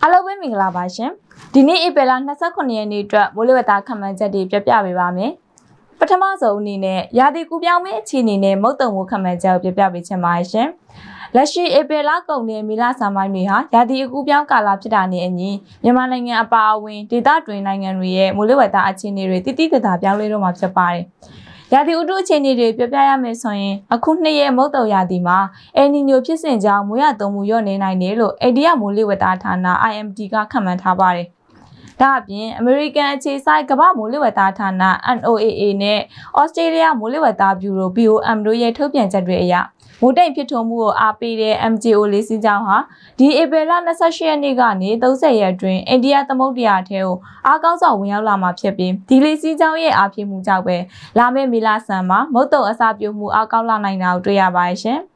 အားလုံးပဲမင်္ဂလာပါရှင်ဒီနေ့ဧပြီလ29ရက်နေ့အတွက်မိုးလေဝသခန့်မှန်းချက်တွေပြပြပေးပါမယ်ပထမဆုံးအနေနဲ့ရာသီကူးပြောင်းမဲ့အခြေအနေနဲ့မုတ်တုံမိုးခန့်မှန်းချက်ကိုပြပြပေးချင်ပါတယ်ရှင်လက်ရှိဧပြီလကုန်တဲ့မေလဆန်းပိုင်းတွေဟာရာသီအကူးပြောင်းကာလဖြစ်တာနဲ့အညီမြန်မာနိုင်ငံအပါအဝင်ဒေသတွင်းနိုင်ငံတွေရဲ့မိုးလေဝသအခြေအနေတွေတိတိကျကျပြောင်းလဲတော့မှာဖြစ်ပါတယ်ရာသီဥတုအခြေအနေတွေပြပြရမယ်ဆိုရင်အခုနှစ်ရဲ့မုတ်တုံရာသီမှာအယ်နီညိုဖြစ်စဉ်ကြောင့်မိုးရသွန်းမှုလျော့နေနိုင်တယ်လို့အိန္ဒိယမိုးလေဝသဌာန IMD ကခန့်မှန်းထားပါတယ်။ဒါအပြင်အမေရိကန်အခြေစိုက်ကမ္ဘာမိုးလေဝသဌာန NOAA နဲ့ဩစတြေးလျမိုးလေဝသဗျူရို BOM တို့ရဲ့ထုတ်ပြန်ချက်တွေအရမိုးတိမ်ဖြစ်ထွန်းမှုကိုအားပေးတဲ့ MJO လေးစီးကြောင်းဟာဒီဧပြီလ28ရက်နေ့ကနေ30ရက်အတွင်းအိန္ဒိယသမုဒ္ဒရာထဲကိုအားကောင်းစွာဝင်ရောက်လာမှာဖြစ်ပြီးဒီလေးစီးကြောင်းရဲ့အားဖြည့်မှုကြောင့်ပဲလာမယ့်မေလဆန်းမှာမုတ်တုံအစပြုမှုအားကောင်းလာနိုင်တာကိုတွေ့ရပါတယ်ရှင်။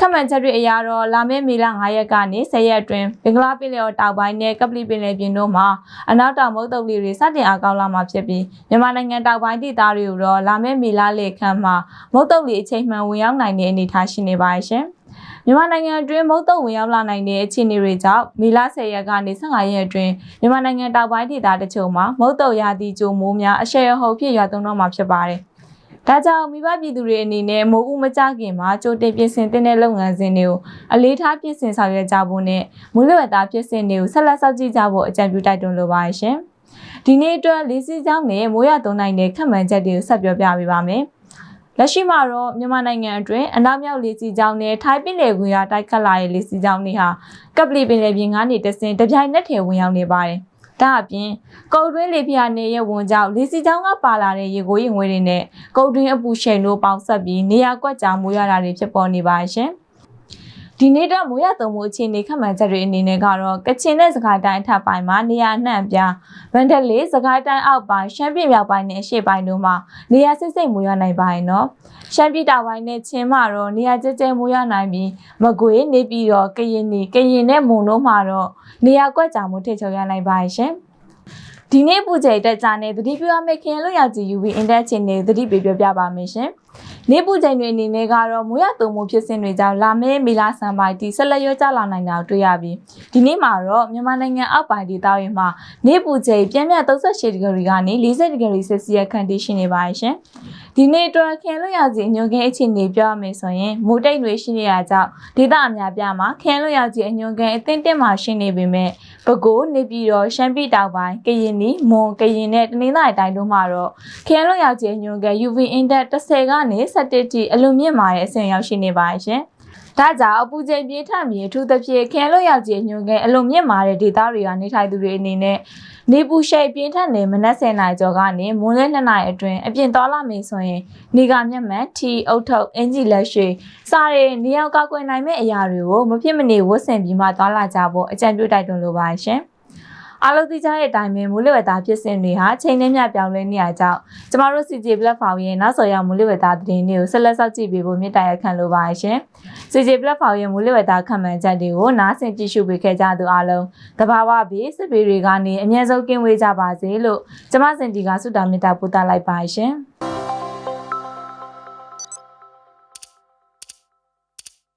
ခန့်မှန်းချက်တွေအရတော့လာမယ့်မေလ9ရက်ကနေ10ရက်အတွင်းဘင်္ဂလားပင်လယ်တောင်ပိုင်းနဲ့ကပလီပင်လယ်ပြင်တို့မှာအနောက်တောင်မုတ်တုံတွေစတင်အားကောင်းလာမှာဖြစ်ပြီးမြန်မာနိုင်ငံတောင်ပိုင်းဒေသတွေကိုတော့လာမယ့်မေလလေခန့်မှာမုတ်တုံတွေအချိန်မှန်ဝင်ရောက်နိုင်တဲ့အနေအထားရှိနေပါတယ်ရှင်။မြန်မာနိုင်ငံအတွင်းမုတ်တုံဝင်ရောက်လာနိုင်တဲ့အခြေအနေတွေကြောင့်မေလ10ရက်ကနေ15ရက်အတွင်းမြန်မာနိုင်ငံတောင်ပိုင်းဒေသတချို့မှာမုတ်တုံရာသီကြိုမိုးများအရှယ်ရဟုတ်ဖြစ်ရွာသွန်းတော့မှာဖြစ်ပါတယ်။ဒါကြောင့်မိဘပြည်သူတွေအနေနဲ့မိုးဦးမကြခင်မှာကြိုတင်ပြင်ဆင်တဲ့လုပ်ငန်းစဉ်တွေကိုအလေးထားပြင်ဆင်ဆောင်ရွက်ကြဖို့နဲ့မိုးလေဝသပြင်ဆင်တွေကိုဆက်လက်စောင့်ကြည့်ကြဖို့အကြံပြုတိုက်တွန်းလိုပါတယ်ရှင်။ဒီနေ့အတွက်လေးစီးကြောင်းနဲ့မိုးရသွန်းနိုင်တဲ့ခန့်မှန်းချက်တွေကိုဆက်ပြောပြပေးပါမယ်။လက်ရှိမှာတော့မြန်မာနိုင်ငံအတွင်းအနောက်မြောက်လေးစီးကြောင်းနဲ့ထိုင်းပင်လယ်ကွေ့ရာတိုက်ခတ်လာတဲ့လေးစီးကြောင်းတွေဟာကပလီပင်လယ်ပြင်ကနေတဆင့်တပြိုင်နက်တည်းဝင်ရောက်နေပါတယ်။ဒါအပြင်ကုတ်တွင်းလေပြင်းနဲ့ရဝန်ကြောင့်လေးစီချောင်းကပါလာတဲ့ရေကိုရင်ငွေတွေနဲ့ကုတ်တွင်းအပူရှိန်တို့ပေါင်းဆက်ပြီးနေရာကွက်ကြားမိုးရတာတွေဖြစ်ပေါ်နေပါရှင်။ဒီနေ့တော့မိုးရသွန်းမှုအခြေအနေခန့်မှန်းချက်တွေအနေနဲ့ကတော့ကချင်နဲ့စကိုင်းတိုင်းအထက်ပိုင်းမှာနေရာနှံ့ပြားဗန်ဒလေးစကိုင်းတိုင်းအောက်ပိုင်းရှမ်းပြည်မြောက်ပိုင်းနဲ့အရှေ့ပိုင်းတို့မှာနေရာစစ်စိတ်မိုးရနိုင်ပါရဲ့နော်။ရှမ်းပြည်တောင်ပိုင်းနဲ့ချင်းမှာတော့နေရာကျကျမိုးရနိုင်ပြီးမကွေးနေပြည်တော်ကရင်နဲ့မုံတို့မှာတော့နေရာကွက်ကြားမိုးထစ်ချုံရနိုင်ပါရဲ့ရှင်။ဒီနေ့ပူချိန်တက်ကြတဲ့သတိပြုရမယ့်ခရင်လွတ်ရောက်ကြည့် UV index ချိန်တွေသတိပေးပြပါမယ်ရှင်။နေပူချိန်တွေအနေနဲ့ကတော့မိုးရသွန်းမှုဖြစ်စဉ်တွေကြောင့်လာမယ့်မေလဆန်းပိုင်းဒီဆက်လက်ရောကျလာနိုင်တာတွေ့ရပြီးဒီနေ့မှာတော့မြန်မာနိုင်ငံအောက်ပိုင်းဒေသတွေမှာနေပူချိန်ပြင်းပြ38ဒီဂရီကနေ40ဒီဂရီဆယ်စီယပ်ခန့်ထိရှိနေပါရှင်။ဒီနေ့အတွက်ခရင်လွတ်ရောက်ကြည့်အညွှန်းကိန်းအခြေအနေပြောရမယ်ဆိုရင်မိုးတိမ်တွေရှိနေတာကြောင့်ဒေသအများပြားမှာခရင်လွတ်ရောက်ကြည့်အညွှန်းကိန်းအသင့်တင်မှာရှိနေပေမဲ့ပဲခူးနေပြည်တော်ရှမ်းပြည်တောင်ပိုင်းကရင်မွန်ကရင်နဲ့တနင်္သာရီတိုင်းတို့မှာတော့ခရင်လွတ်ရောက်ကြည့်အညွှန်းကိန်း UV index 10ကနေ17ထိအလွန်မြင့်မာတဲ့အဆင့်ရောက်ရှိနေပါရှင်။ဒါကြောင့်အပူချိန်ပြင်းထန်ပြီးအထူးသဖြင့်ခရင်လွတ်ရောက်ကြည့်ညွှန်ကိန်းအလွန်မြင့်မာတဲ့ဒေသတွေကနေထိုင်သူတွေအနေနဲ့နေပူရှိန်ပြင်းထန်တဲ့မနက်10:00နာရီကျော်ကနေမွန်းလယ်2:00နာရီအတွင်းအပြင်သွားလာမယ်ဆိုရင်နေကမျက်မှန်ထီအုတ်ထုပ်အင်ဂျီလက်ရှိစားတဲ့နေရောက်ကောက်ွယ်နိုင်မယ့်အရာတွေကိုမဖြစ်မနေဝတ်ဆင်ပြီးမှသွားလာကြဖို့အကြံပြုတိုက်တွန်းလိုပါရှင်။အားလုံးသိကြတဲ့အတိုင်းပဲမိုးလေဝသဖြစ်စဉ်တွေဟာချိန်နဲ့မျှပြောင်းလဲနေရကြောင်းကျမတို့ CJ Platform ရဲ့နောက်ဆက်ရောက်မိုးလေဝသသတင်းတွေကိုဆက်လက်စောင့်ကြည့်ပေးဖို့မြစ်တာရက်ခံလိုပါရှင်။ CJ Platform ရဲ့မိုးလေဝသခန့်မှန်းချက်တွေကိုနားဆင်ကြည့်ရှုပေးခဲ့ကြသူအားလုံးတဘာဝဘေးစစ်ဘေးတွေကနေအမြဲဆုံးကင်းဝေးကြပါစေလို့ကျမစင်တီကဆုတောင်းမေတ္တာပို့သလိုက်ပါရှင်။